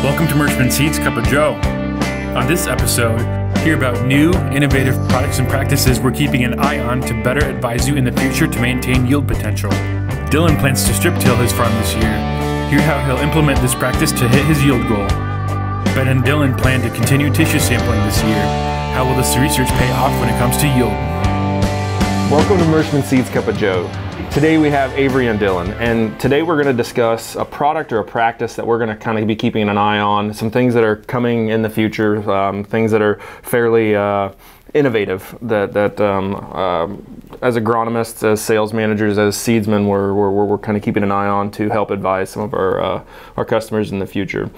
Welcome to Merchman Seeds Cup of Joe. On this episode, hear about new, innovative products and practices we're keeping an eye on to better advise you in the future to maintain yield potential. Dylan plans to strip till his farm this year. Hear how he'll implement this practice to hit his yield goal. Ben and Dylan plan to continue tissue sampling this year. How will this research pay off when it comes to yield? Welcome to Merchman Seeds Cup of Joe. Today we have Avery and Dylan, and today we're going to discuss a product or a practice that we're going to kind of be keeping an eye on, some things that are coming in the future, things that are fairly innovative that as agronomists, as sales managers, as seedsmen, we're kind of keeping an eye on to help advise some of our customers in the future.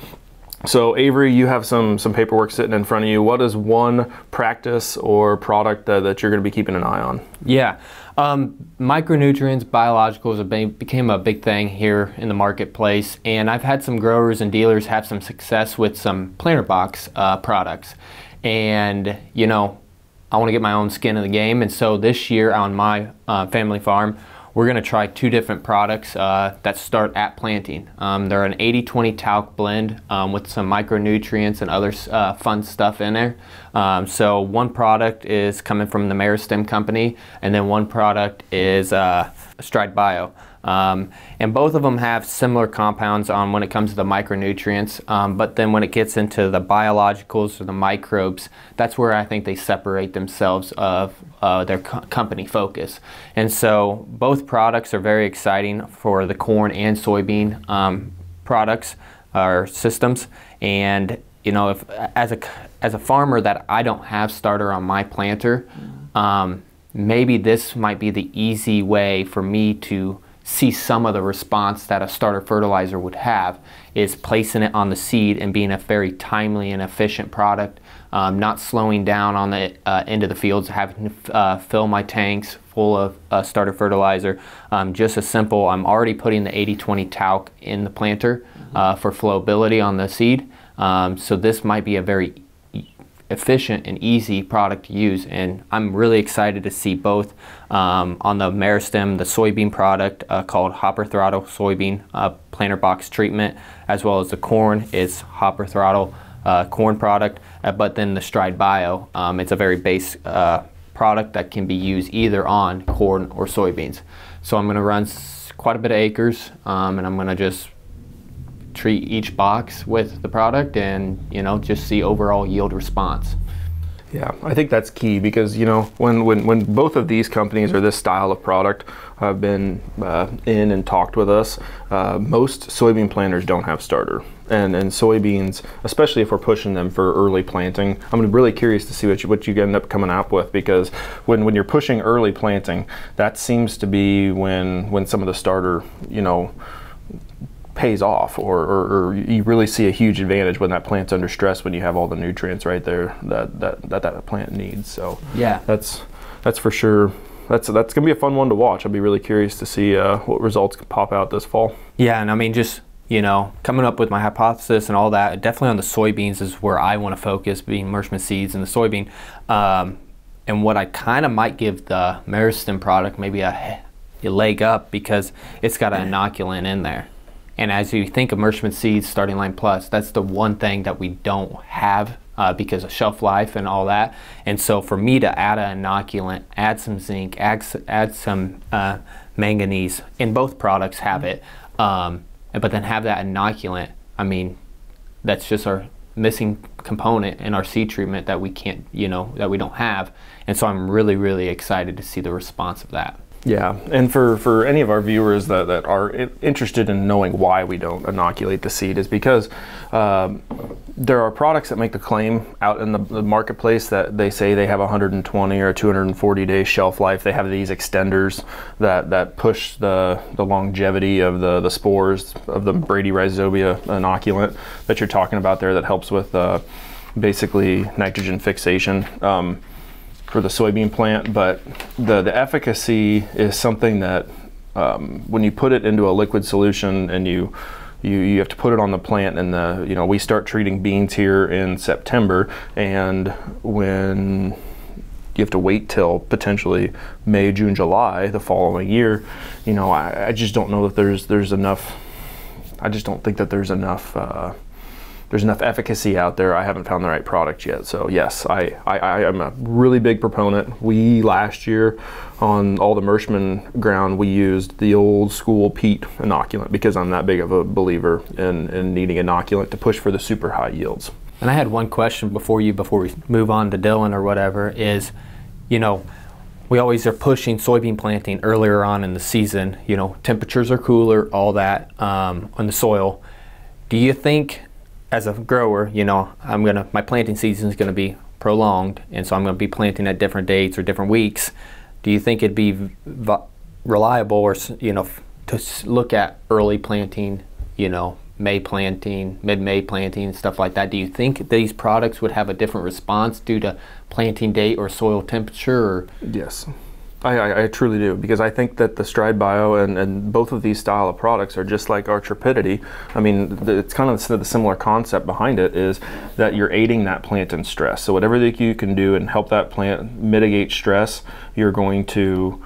So Avery, you have some paperwork sitting in front of you. What is one practice or product that you're going to be keeping an eye on? Yeah, micronutrients, biologicals became a big thing here in the marketplace, and I've had some growers and dealers have some success with some planter box products. And you know, I want to get my own skin in the game, and so this year on my family farm, we're going to try two different products that start at planting. They're an 80-20 talc blend with some micronutrients and other fun stuff in there. So one product is coming from the Meristem company, and then one product is Stride Bio. And both of them have similar compounds on when it comes to the micronutrients, but then when it gets into the biologicals or the microbes, that's where I think they separate themselves of their company focus. And so both products are very exciting for the corn and soybean products or systems. And you know, if as a farmer that I don't have starter on my planter, maybe this might be the easy way for me to see some of the response that a starter fertilizer would have, is placing it on the seed and being a very timely and efficient product, not slowing down on the end of the fields, having to fill my tanks full of starter fertilizer. Just as simple, I'm already putting the 80-20 talc in the planter for flowability on the seed. So this might be a very efficient and easy product to use, and I'm really excited to see both on the Meristem, the soybean product called Hopper Throttle Soybean Planter Box Treatment, as well as the corn is Hopper Throttle corn product, but then the Stride Bio, it's a very base product that can be used either on corn or soybeans. So I'm going to run quite a bit of acres, and I'm going to just treat each box with the product and, you know, just see overall yield response. Yeah, I think that's key, because you know, when both of these companies or this style of product have been in and talked with us, most soybean planters don't have starter. And soybeans, especially if we're pushing them for early planting, I'm really curious to see what you end up coming up with, because when you're pushing early planting, that seems to be when some of the starter, you know, pays off, or you really see a huge advantage when that plant's under stress, when you have all the nutrients right there that plant needs. So yeah, that's for sure. That's gonna be a fun one to watch. I'll be really curious to see what results can pop out this fall. Yeah, and I mean, just, you know, coming up with my hypothesis and all that, definitely on the soybeans is where I want to focus, being Merchman Seeds and the soybean. And what I kind of might give the Meristem product maybe a leg up, because it's got an inoculant in there. And as you think of Merchman Seeds Starting Line Plus, that's the one thing that we don't have because of shelf life and all that. And so for me to add an inoculant, add some zinc, add some manganese, in both products have it, but then have that inoculant, I mean, that's just our missing component in our seed treatment that we can't, you know, that we don't have. And so I'm really, really excited to see the response of that. Yeah, and for any of our viewers that are interested in knowing why we don't inoculate the seed, is because there are products that make the claim out in the marketplace that they say they have 120 or 240 day shelf life. They have these extenders that push the longevity of the spores of the Brady Rhizobia inoculant that you're talking about there, that helps with basically nitrogen fixation for the soybean plant. But the efficacy is something that when you put it into a liquid solution and you have to put it on the plant, and you know, we start treating beans here in September, and when you have to wait till potentially May, June, July the following year, you know, I just don't know that there's enough. I just don't think that there's enough there's enough efficacy out there. I haven't found the right product yet. So yes, I am a really big proponent. We last year on all the Mershman ground, we used the old school peat inoculant because I'm that big of a believer in needing inoculant to push for the super high yields. And I had one question before we move on to Dylan or whatever is, you know, we always are pushing soybean planting earlier on in the season. You know, temperatures are cooler, all that on the soil. Do you think, as a grower, you know, my planting season is gonna be prolonged, and so I'm gonna be planting at different dates or different weeks. Do you think it'd be reliable, or, you know, to look at early planting, you know, May planting, mid-May planting, stuff like that? Do you think these products would have a different response due to planting date or soil temperature? Or? Yes, I truly do, because I think that the Stride Bio and both of these style of products are just like our Tripidity. I mean, it's kind of the similar concept behind it is that you're aiding that plant in stress. So whatever that you can do and help that plant mitigate stress, you're going to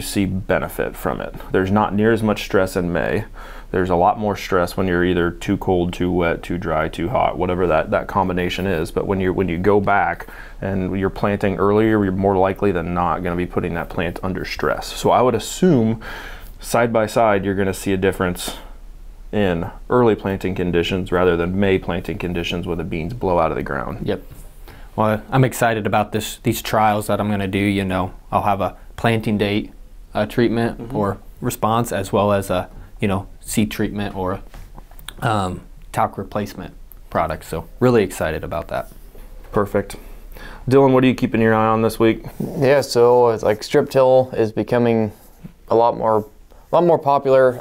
see benefit from it. There's not near as much stress in May. There's a lot more stress when you're either too cold, too wet, too dry, too hot, whatever that combination is. But when you go back and you're planting earlier, you're more likely than not going to be putting that plant under stress. So I would assume side by side you're going to see a difference in early planting conditions rather than May planting conditions where the beans blow out of the ground. Yep. Well, I'm excited about these trials that I'm going to do. You know, I'll have a planting date treatment or response, as well as a, you know, seed treatment or talc replacement product. So really excited about that. Perfect. Dylan, what are you keeping your eye on this week? Yeah, so it's like strip till is becoming a lot more popular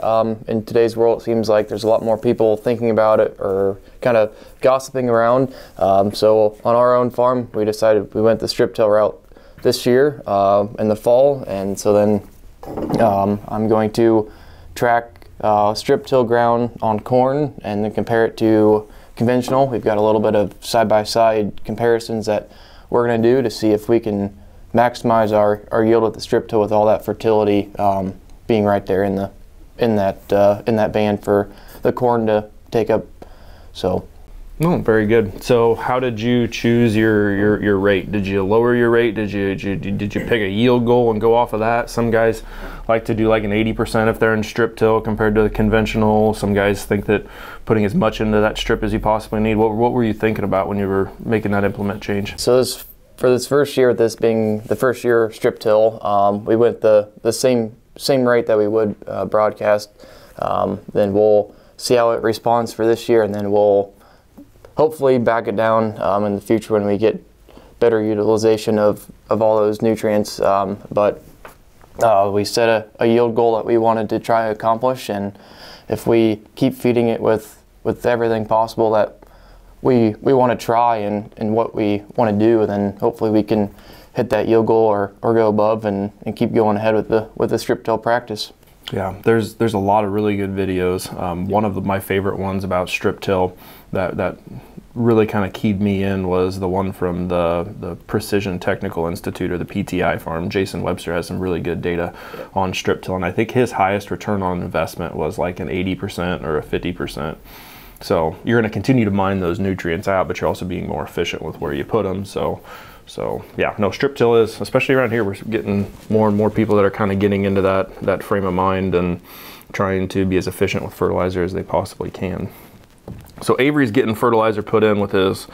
in today's world. It seems like there's a lot more people thinking about it or kind of gossiping around. So on our own farm, we decided we went the strip till route this year in the fall, and so then I'm going to track strip till ground on corn and then compare it to conventional. We've got a little bit of side-by-side comparisons that we're going to do to see if we can maximize our yield with the strip till with all that fertility being right there in that band for the corn to take up. So. Oh, very good. So how did you choose your rate? Did you lower your rate? Did you pick a yield goal and go off of that? Some guys like to do like an 80% if they're in strip till compared to the conventional. Some guys think that putting as much into that strip as you possibly need. What were you thinking about when you were making that implement change? So for this first year, this being the first year strip till, we went the same rate that we would broadcast. Then we'll see how it responds for this year, and then we'll hopefully back it down in the future when we get better utilization of all those nutrients. But we set a yield goal that we wanted to try to accomplish, and if we keep feeding it with everything possible that we want to try and what we want to do, then hopefully we can hit that yield goal or go above and keep going ahead with the strip till practice. Yeah, there's a lot of really good videos. One of my favorite ones about strip till that really kind of keyed me in was the one from the Precision Technical Institute, or the PTI farm. Jason Webster has some really good data on strip till, and I think his highest return on investment was like an 80% or a 50%. So you're going to continue to mine those nutrients out, but you're also being more efficient with where you put them. So yeah, no, strip till is, especially around here, we're getting more and more people that are kind of getting into that frame of mind and trying to be as efficient with fertilizer as they possibly can. So Avery's getting fertilizer put in with his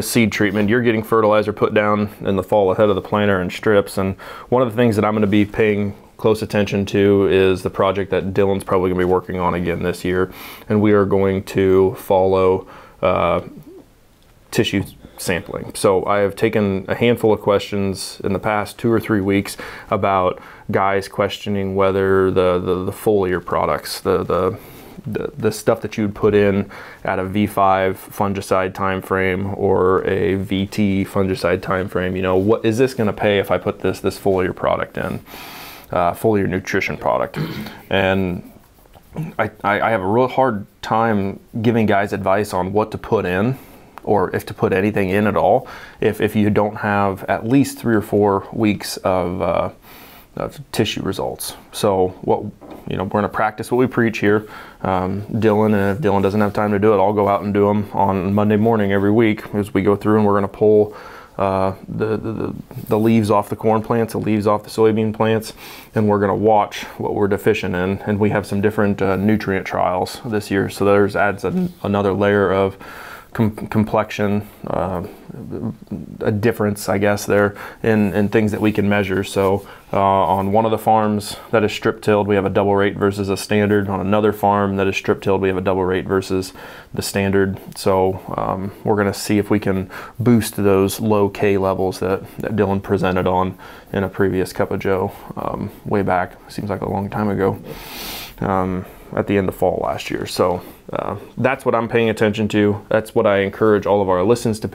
seed treatment. You're getting fertilizer put down in the fall ahead of the planter and strips. And one of the things that I'm going to be paying close attention to is the project that Dylan's probably going to be working on again this year. And we are going to follow tissue sampling. So I have taken a handful of questions in the past 2 or 3 weeks about guys questioning whether the foliar products, the stuff that you'd put in at a V5 fungicide time frame or a VT fungicide time frame, you know, what is this going to pay if I put this foliar product in, foliar nutrition product? And I have a real hard time giving guys advice on what to put in, or if to put anything in at all, if you don't have at least 3 or 4 weeks of tissue results. So what, you know, we're going to practice what we preach here. Dylan, and if Dylan doesn't have time to do it, I'll go out and do them on Monday morning every week as we go through, and we're going to pull the leaves off the corn plants, the leaves off the soybean plants, and we're going to watch what we're deficient in. And we have some different nutrient trials this year, so there's adds another layer of complexion, a difference, I guess, there in things that we can measure. So on one of the farms that is strip tilled, we have a double rate versus a standard. On another farm that is strip tilled, we have a double rate versus the standard. So we're going to see if we can boost those low K levels that Dylan presented on in a previous Cup of Joe way back. Seems like a long time ago. At the end of fall last year. So that's what I'm paying attention to. That's what I encourage all of our listeners to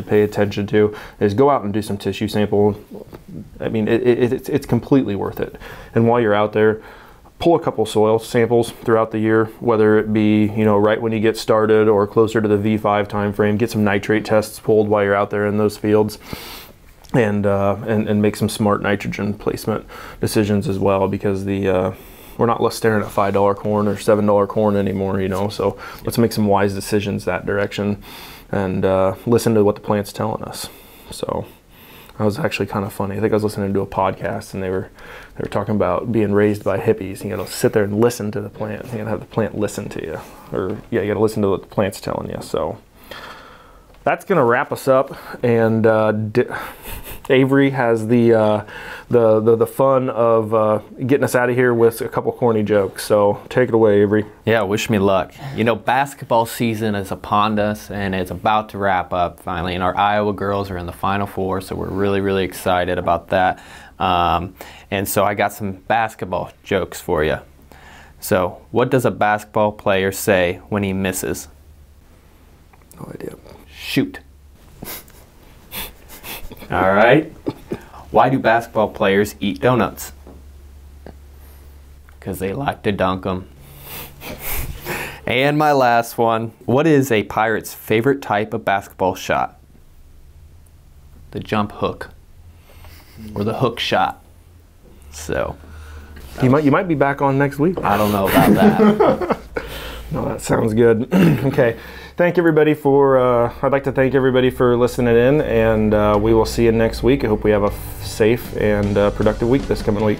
pay attention to, is go out and do some tissue sample. I mean, it's completely worth it. And while you're out there, pull a couple soil samples throughout the year, whether it be, you know, right when you get started or closer to the V5 time frame. Get some nitrate tests pulled while you're out there in those fields. And make some smart nitrogen placement decisions as well, because we're not staring at $5 corn or $7 corn anymore, you know. So let's make some wise decisions that direction, and listen to what the plant's telling us. So that was actually kind of funny. I think I was listening to a podcast, and they were talking about being raised by hippies. You got to sit there and listen to the plant. You got to have the plant listen to you, or yeah, you got to listen to what the plant's telling you. So that's going to wrap us up, and Avery has the fun of getting us out of here with a couple corny jokes. So take it away, Avery. Yeah, wish me luck. You know, basketball season is upon us, and it's about to wrap up finally. And our Iowa girls are in the Final Four, so we're really, really excited about that. And so I got some basketball jokes for you. So, what does a basketball player say when he misses? No idea. Shoot. All right. Why do basketball players eat donuts? Because they like to dunk them. And my last one. What is a Pirate's favorite type of basketball shot? The jump hook. Or the hook shot. So. You might be back on next week. I don't know about that. No, that sounds good. Okay. I'd like to thank everybody for listening in, and we will see you next week. I hope we have a safe and productive week this coming week.